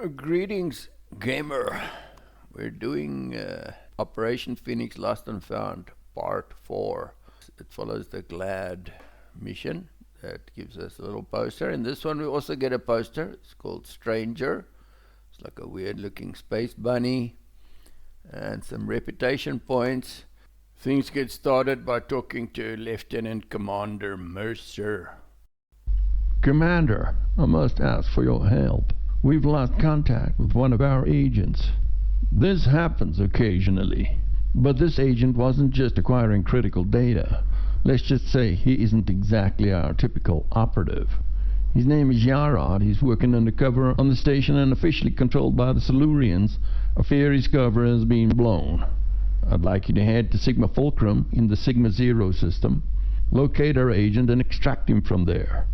Greetings, gamer. We're doing Operation Phoenix Lost and Found Part 4. It follows the GLAD mission. That gives us a little poster. In this one we also get a poster. It's called Stranger. It's like a weird looking space bunny. And some reputation points. Things get started by talking to Lieutenant Commander Mercer. Commander, I must ask for your help. We've lost contact with one of our agents. This happens occasionally, but this agent wasn't just acquiring critical data. Let's just say he isn't exactly our typical operative. His name is Yarod. He's working undercover on the station and officially controlled by the Silurians. I fear his cover has been blown. I'd like you to head to Sigma Fulcrum in the Sigma Zero system, locate our agent and extract him from there.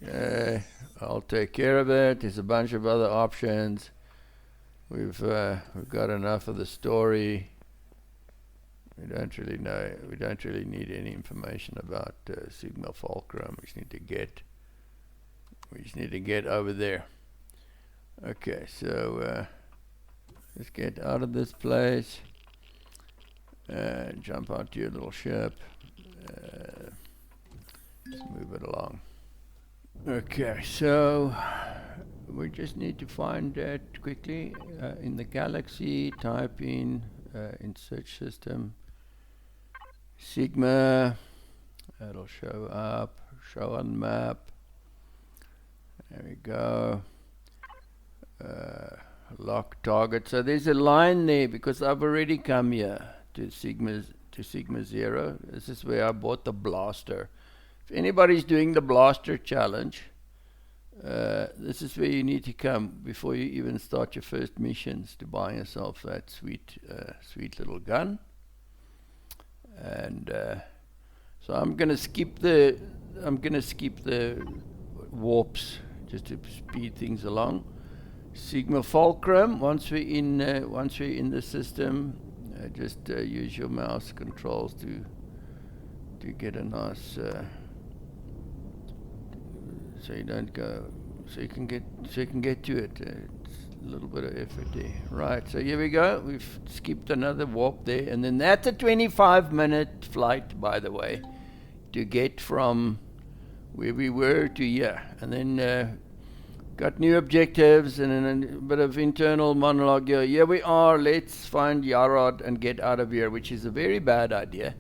Okay, I'll take care of it. There's a bunch of other options. We've got enough of the story. We don't really know. We don't really need any information about Sigma Fulcrum. We just need to get over there. Okay, so let's get out of this place and jump onto your little ship. Let's move it along. Okay, so we just need to find that quickly in the galaxy. Type in search system Sigma. It'll show up. Show on map. There we go. Lock target. So there's a line there because I've already come here to Sigma Zero. This is where I bought the blaster. If anybody's doing the blaster challenge, this is where you need to come before you even start your first missions, to buy yourself that sweet little gun. And so I'm gonna skip the warps just to speed things along. Sigma Fulcrum. Once we're in the system, just use your mouse controls to get a nice. So you don't go, so you can get to it. It's a little bit of effort there. Right, so here we go. We've skipped another warp there, and then that's a 25-minute flight, by the way, to get from where we were to here. And then got new objectives and then a bit of internal monologue here. Here we are. Let's find Yarod and get out of here, which is a very bad idea.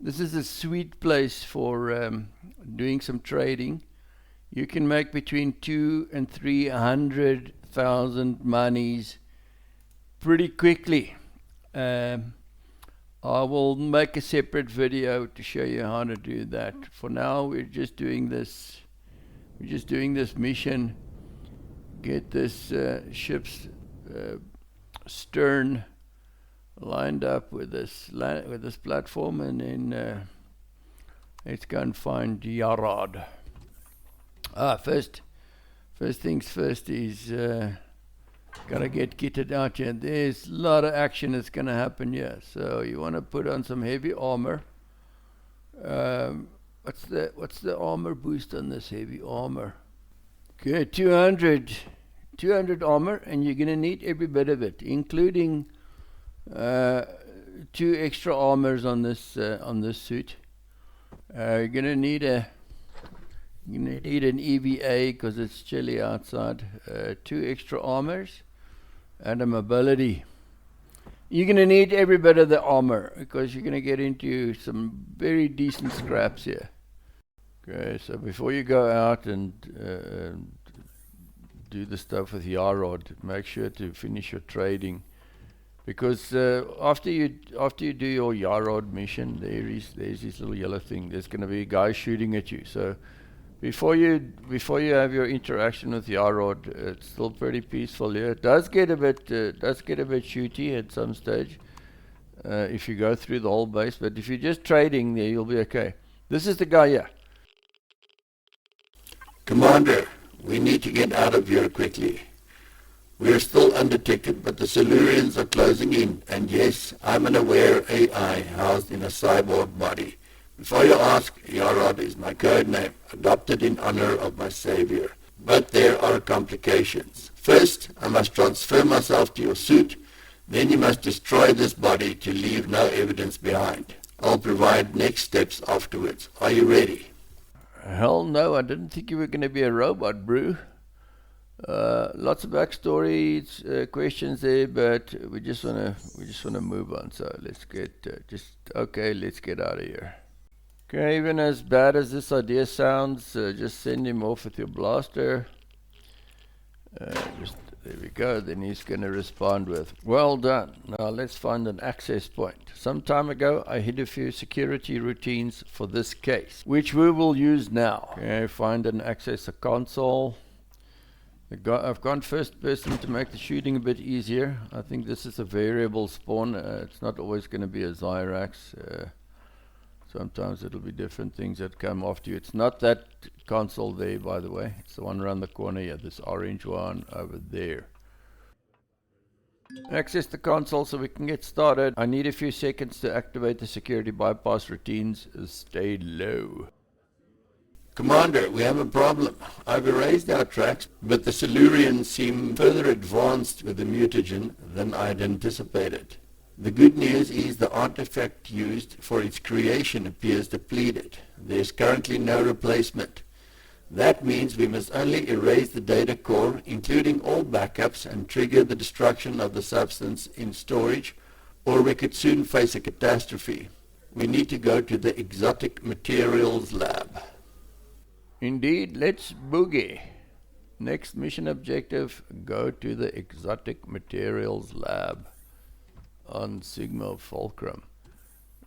This is a sweet place for doing some trading. You can make between 200,000 and 300,000 monies pretty quickly. I will make a separate video to show you how to do that. For now, we're just doing this. We're just doing this mission. Get this ship's stern lined up with this platform, and then let's go and find Yarod. First things first is gotta get kitted out here. There's a lot of action that's gonna happen here, so you want to put on some heavy armor. What's the armor boost on this heavy armor? Okay, 200 armor, and you're gonna need every bit of it, including 2 extra armors on this suit. You're gonna need an EVA because it's chilly outside, 2 extra armors, and a mobility. You're going to need every bit of the armor because you're going to get into some very decent scraps here. Okay, so before you go out and do the stuff with Yarod, make sure to finish your trading, because after you do your Yarod mission, there's this little yellow thing. There's going to be a guy shooting at you. So before you have your interaction with Yarod, it's still pretty peaceful here. It does get a bit shooty at some stage if you go through the whole base, but if you're just trading there, you'll be okay. This is the guy here. Commander, we need to get out of here quickly. We are still undetected, but the Silurians are closing in, and yes, I'm an aware AI housed in a cyborg body. Before you ask, Yarod is my code name, adopted in honor of my savior. but there are complications. First, I must transfer myself to your suit, then you must destroy this body to leave no evidence behind. I'll provide next steps afterwards. Are you ready? Hell no, I didn't think you were going to be a robot, brew. Lots of backstory questions there, but we just wanna move on. So let's get let's get out of here. Okay, even as bad as this idea sounds, just send him off with your blaster. There we go. Then he's going to respond with, well done. Now let's find an access point. Some time ago, I hid a few security routines for this case, which we will use now. Okay, find and access a console. I've gone first person to make the shooting a bit easier. I think this is a variable spawn. It's not always going to be a Zyrax. Sometimes it'll be different things that come after you. It's not that console there, by the way. It's the one around the corner here, this orange one over there. Access the console so we can get started. I need a few seconds to activate the security bypass routines. Stay low. Commander, we have a problem. I've erased our tracks, but the Silurians seem further advanced with the mutagen than I had anticipated. The good news is the artifact used for its creation appears depleted. There's currently no replacement. That means we must only erase the data core, including all backups, and trigger the destruction of the substance in storage, or we could soon face a catastrophe. We need to go to the exotic materials lab. Indeed, let's boogie. Next mission objective, go to the exotic materials lab on Sigma Fulcrum.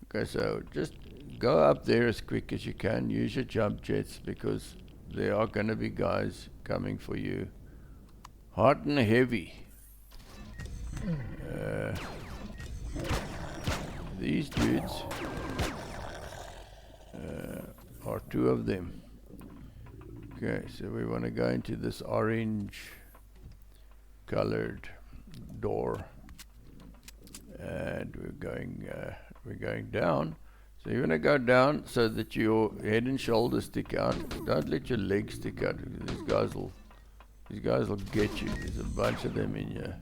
Okay, so just go up there as quick as you can. Use your jump jets because there are going to be guys coming for you hot and heavy. These dudes are two of them. Okay, so we want to go into this orange colored door. And we're going down. So you want to go down so that your head and shoulders stick out. Don't let your legs stick out. These guys will get you. There's a bunch of them in here.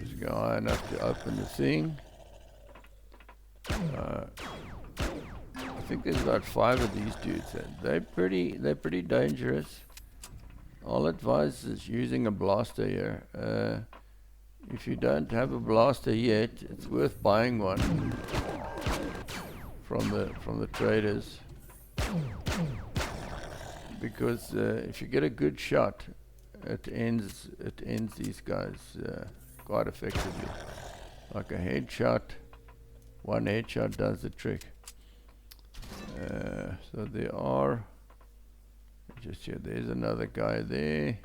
Just go high enough to open the thing. I think there's about 5 of these dudes. They're pretty dangerous. I'll advise is using a blaster here. If you don't have a blaster yet, it's worth buying one from the traders, because if you get a good shot, it ends these guys quite effectively. Like a headshot, one headshot does the trick. So there are just here. There's another guy there.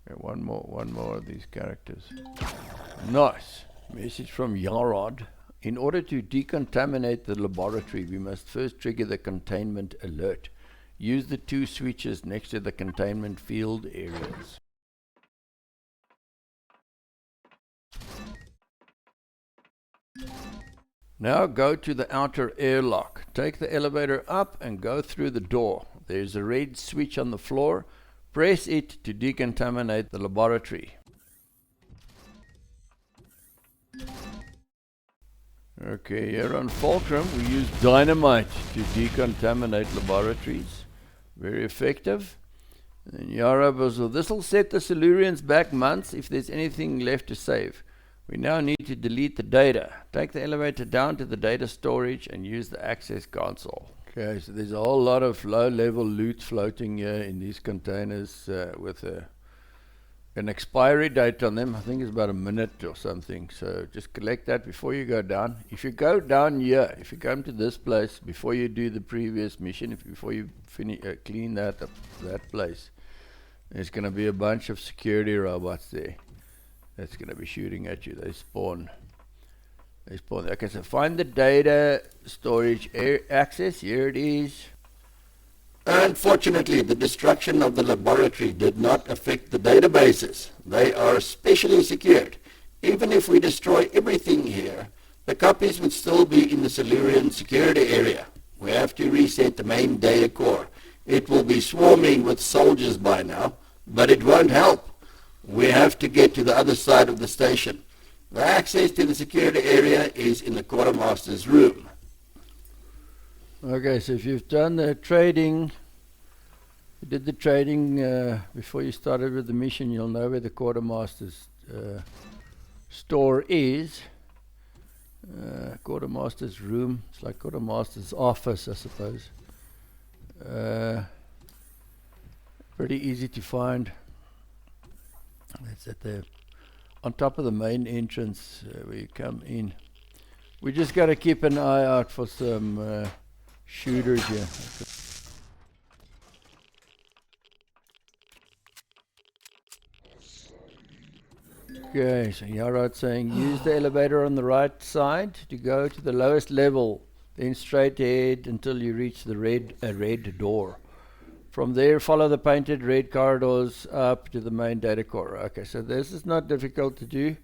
Okay, one more of these characters. Nice. Message from Yarod. In order to decontaminate the laboratory, we must first trigger the containment alert. Use the 2 switches next to the containment field areas. Now go to the outer airlock. Take the elevator up and go through the door. There's a red switch on the floor. Press it to decontaminate the laboratory. Okay, here on Fulcrum we use dynamite to decontaminate laboratories. Very effective. And Yarod was, well, this will set the Silurians back months if there's anything left to save. We now need to delete the data. Take the elevator down to the data storage and use the access console. Okay, so there's a whole lot of low-level loot floating here in these containers with an expiry date on them. I think it's about a minute or something. So just collect that before you go down. If you go down here, if you come to this place before you do the previous mission, before you clean that place, there's going to be a bunch of security robots there that's going to be shooting at you. They spawn. Okay, so find the data storage access. Here it is. Unfortunately, the destruction of the laboratory did not affect the databases. They are specially secured. Even if we destroy everything here, the copies would still be in the Silurian security area. We have to reset the main data core. It will be swarming with soldiers by now, but it won't help. We have to get to the other side of the station. The access to the security area is in the Quartermaster's room. Okay, so if you've done the trading, you did the trading before you started with the mission, you'll know where the Quartermaster's store is. Quartermaster's room. It's like Quartermaster's office, I suppose. Pretty easy to find. It's at the on top of the main entrance where you come in. We just got to keep an eye out for some shooters here. Okay, so Yarod saying use the elevator on the right side to go to the lowest level, then straight ahead until you reach the red door. From there, follow the painted red corridors up to the main data core. Okay, so this is not difficult to do.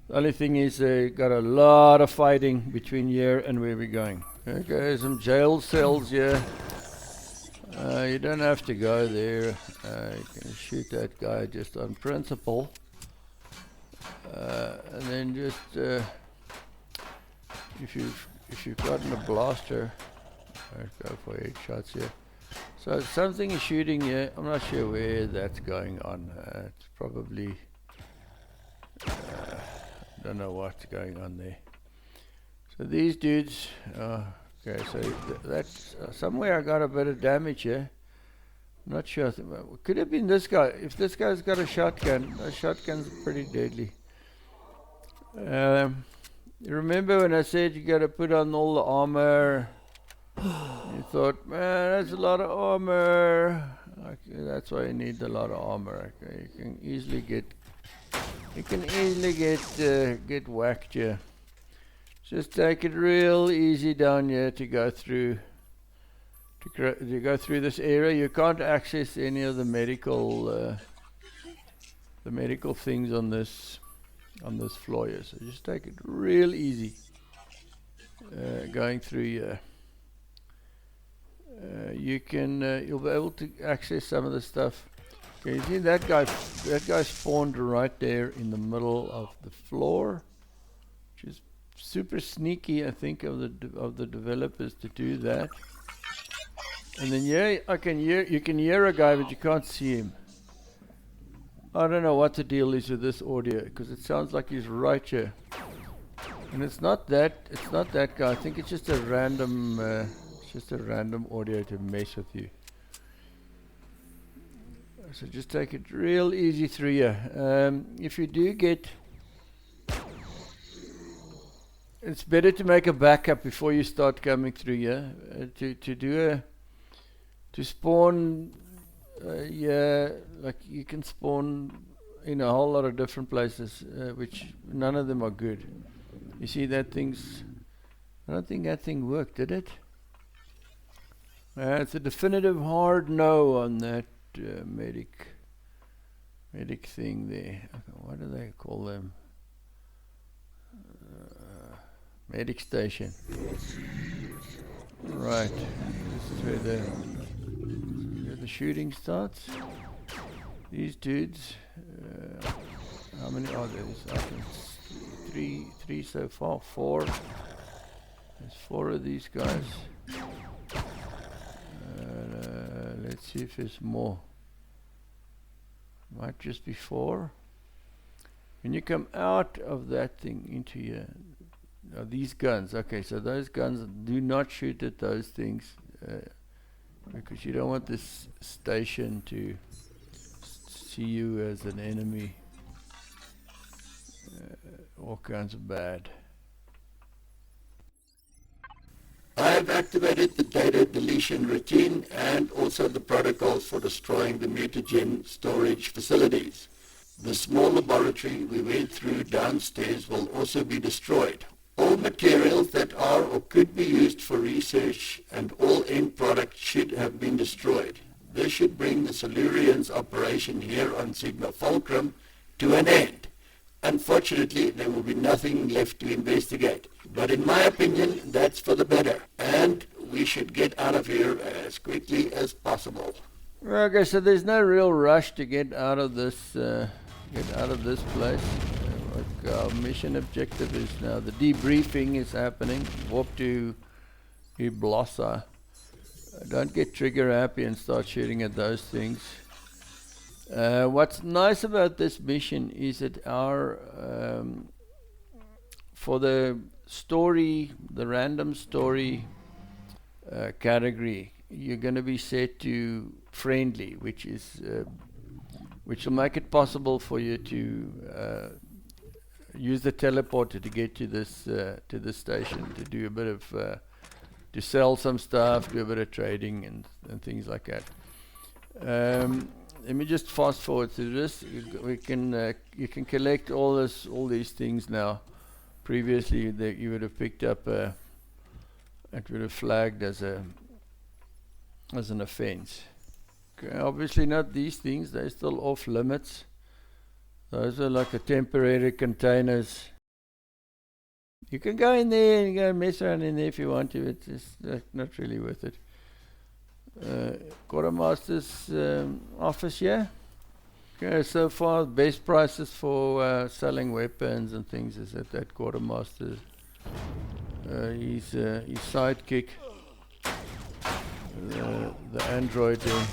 The only thing is got a lot of fighting between here and where we're going. Okay, some jail cells here. You don't have to go there. You can shoot that guy just on principle. And then just if you've gotten a blaster, let's go for headshots here. So something is shooting here. I'm not sure where that's going on. It's probably don't know what's going on there. So these dudes. Okay, so that's somewhere I got a bit of damage here. I'm not sure. Could have been this guy. If this guy's got a shotgun pretty deadly. You remember when I said you got to put on all the armor? You thought, man, that's a lot of armor. Okay, that's why you need a lot of armor. Okay, you can easily get whacked here. Just take it real easy down here to go through. To go through this area, you can't access any of the medical things on this floor here. So just take it real easy. Going through here. You'll be able to access some of the stuff. Okay, you see that guy spawned right there in the middle of the floor, which is super sneaky, I think, of the developers to do that. And then you can hear a guy, but you can't see him. I don't know what the deal is with this audio, because it sounds like he's right here. And it's not that guy. I think it's just a random audio to mess with you. So just take it real easy through here. If you do get, it's better to make a backup before you start coming through here. To spawn, like you can spawn in a whole lot of different places, which none of them are good. You see that thing's, I don't think that thing worked, did it? It's a definitive hard no on that medic thing there. Okay, what do they call them? Medic station. Right. This is where the shooting starts. These dudes. How many are there? I think three so far. 4. There's 4 of these guys. Let's see if there's more. Might just be 4. When you come out of that thing into here, these guns. Okay, so those guns, do not shoot at those things, because you don't want this station to see you as an enemy. All kinds of bad. I have activated the data deletion routine and also the protocols for destroying the mutagen storage facilities. The small laboratory we went through downstairs will also be destroyed. All materials that are or could be used for research and all end products should have been destroyed. This should bring the Silurians' operation here on Sigma Fulcrum to an end. Unfortunately, there will be nothing left to investigate. But in my opinion, that's for the better. And we should get out of here as quickly as possible. Okay, so there's no real rush to get out of this place. What our mission objective is now. The debriefing is happening. Warp to Iblossa. Don't get trigger happy and start shooting at those things. What's nice about this mission is that our for the story, the random story category, you're going to be set to friendly, which will make it possible for you to use the teleporter to get to this station, to do a bit of to sell some stuff, do a bit of trading and things like that. Let me just fast forward through this. You can collect all these things now. Previously, that you would have picked up it would have flagged as an offense. Okay, obviously not these things. They're still off limits. Those are like the temporary containers. You can go in there and go mess around in there if you want to. It's just not really worth it. Quartermaster's office here. Okay, so far best prices for selling weapons and things is at that Quartermaster. His sidekick, the android there.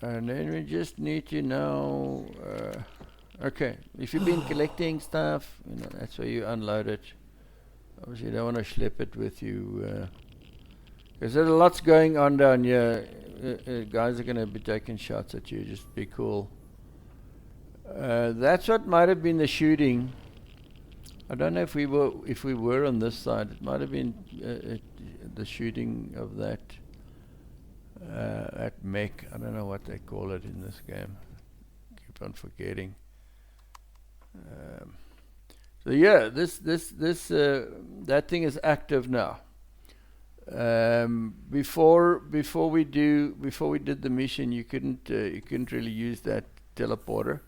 And then we just need to know. Okay, if you've been collecting stuff, that's where you unload it. Obviously, you don't want to schlep it with you. Because there's lots going on down here. Guys are going to be taking shots at you. Just be cool. That's what might have been the shooting. I don't know if we were on this side. It might have been the shooting of that mech. I don't know what they call it in this game. Keep on forgetting. So yeah, that thing is active now. Before we did the mission, you couldn't really use that teleporter.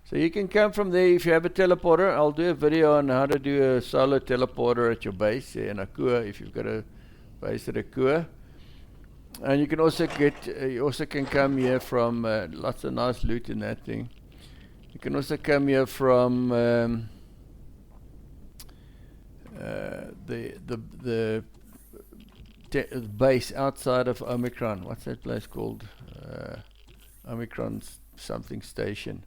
So you can come from there if you have a teleporter. I'll do a video on how to do a solo teleporter at your base in Akua if you've got a base at Akua. And you can also can come here from lots of nice loot in that thing. You can also come here from the base outside of Omicron. What's that place called? Omicron something station.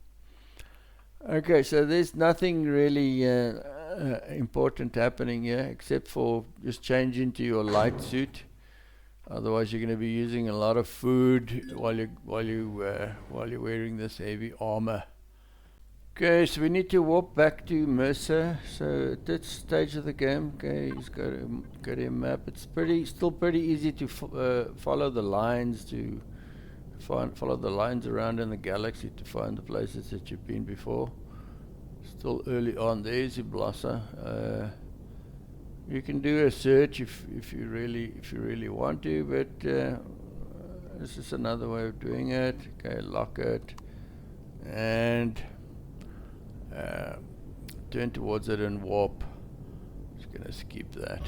Okay, so there's nothing really important happening here except for just change into your light suit. Otherwise, you're going to be using a lot of food while you're wearing this heavy armor. Okay, so we need to walk back to Mercer. So at this stage of the game, okay, he's got a map. It's still pretty easy to follow the lines follow the lines around in the galaxy to find the places that you've been before. Still early on. There's Iblossa. You can do a search if you really want to, but this is another way of doing it. Okay, lock it and turn towards it and warp. Just gonna skip that.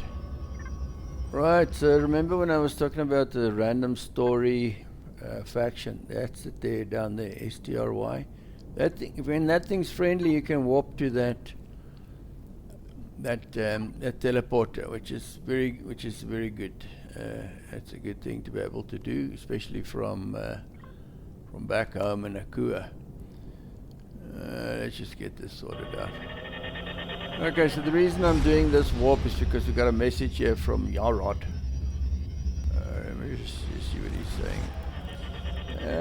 Right, so remember when I was talking about the random story faction? That's it there, down there, STRY. That thing, when that thing's friendly, you can warp to that teleporter, which is very good. It's a good thing to be able to do, especially from back home in Akua. Let's just get this sorted out. Okay, so the reason I'm doing this warp is because we got a message here from Yarod. Let me just see what he's saying.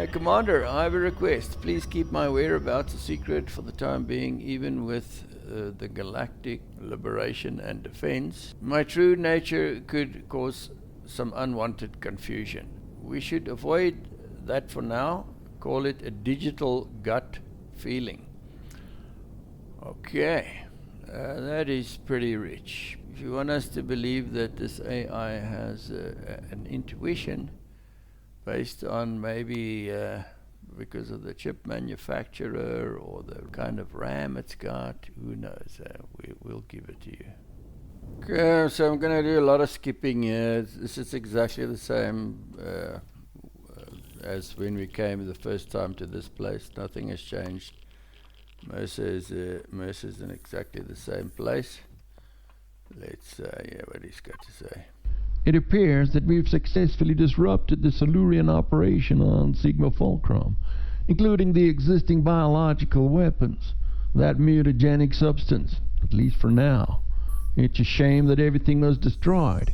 Commander, I have a request. Please keep my whereabouts a secret for the time being, even with the Galactic Liberation and Defense. My true nature could cause some unwanted confusion. We should avoid that for now. Call it a digital gut feeling. Okay, that is pretty rich. If you want us to believe that this AI has an intuition based on maybe because of the chip manufacturer or the kind of RAM it's got, who knows? We'll give it to you. Okay, so I'm going to do a lot of skipping here. This is exactly the same as when we came the first time to this place. Nothing has changed. Mercer's in exactly the same place. Let's hear what he's got to say. It appears that we've successfully disrupted the Silurian operation on Sigma Fulcrum, including the existing biological weapons, that mutagenic substance, at least for now. It's a shame that everything was destroyed,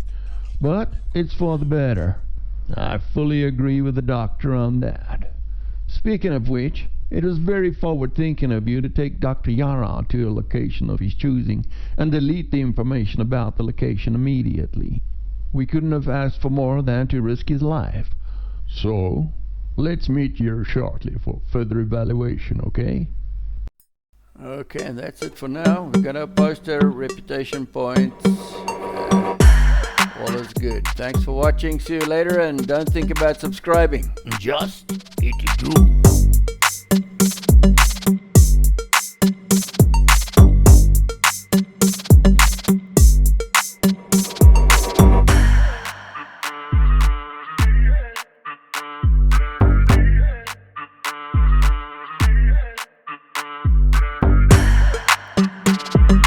but it's for the better. I fully agree with the doctor on that. Speaking of which, it was very forward-thinking of you to take Dr. Yarod to a location of his choosing and delete the information about the location immediately. We couldn't have asked for more than to risk his life. So, let's meet here shortly for further evaluation, okay? Okay, and that's it for now. We're going to post our reputation points. All is good. Thanks for watching. See you later, and don't think about subscribing. Just